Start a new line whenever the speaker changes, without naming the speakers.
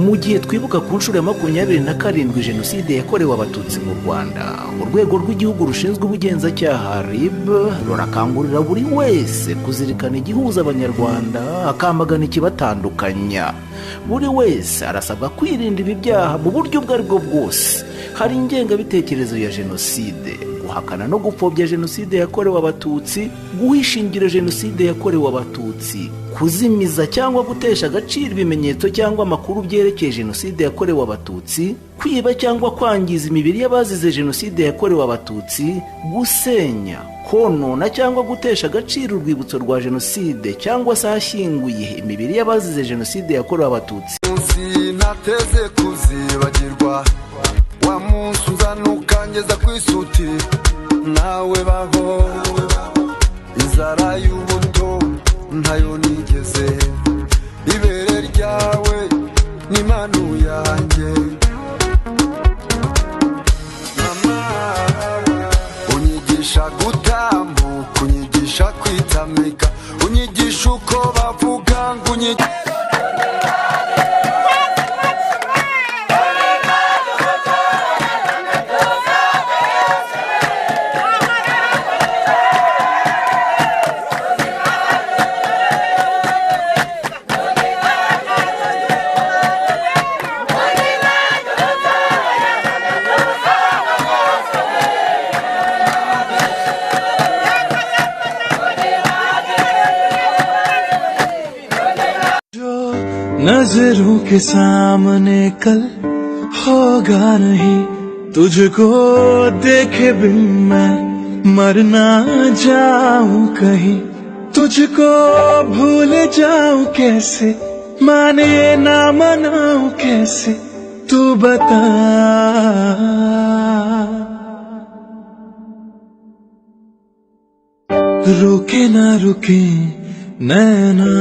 mu gihe twibuka ku nshuro ya 27 jenoside yakorewe abatutsi mu Rwanda, urwego rw'igihugu rushinzwe ubugenzacyaha RIB rurakangurira buri wese kuzirikana igihuza abanyarwanda, akamagana ikibatandukanya. Buri wese arasabwa kwirinda ibi byaha mu buryo ubwo aribwo bwose. Hari ingengabitekerezo ya jenoside, guhakana no gupfobya jenoside yakorewe abatutsi, guhishingira jenoside yakorewe abatutsi, kuzimiza cyangwa gutesha agaciro ibimenyetso cyangwa amakuru byerekeye jenoside yakorewe abatutsi, kwiba cyangwa kwangiza imibiri y'abazize jenoside yakorewe abatutsi, gusenya, konona cyangwa gutesha agaciro urwibutso rwa jenoside cyangwa se ahashyinguye imibiri y'abazize jenoside yakorewe abatutsi.
Sinateze kuzibagirwa wa munsi uzanukangeza kwisuti, nawe baho inzara y'ubuto ntayo nigeze, ibere ryawe n'imanu yanjye. Mama unyigisha gutambuka, unyigisha kwitamika, unyigisha uko bavuga ngo
नजरों के सामने कल होगा नहीं, तुझको देखे बिन मैं मर ना जाऊं कहीं, तुझको भूल जाऊं कैसे, माने ना मनाऊं कैसे, तू बता। रुके ना रुके नैना।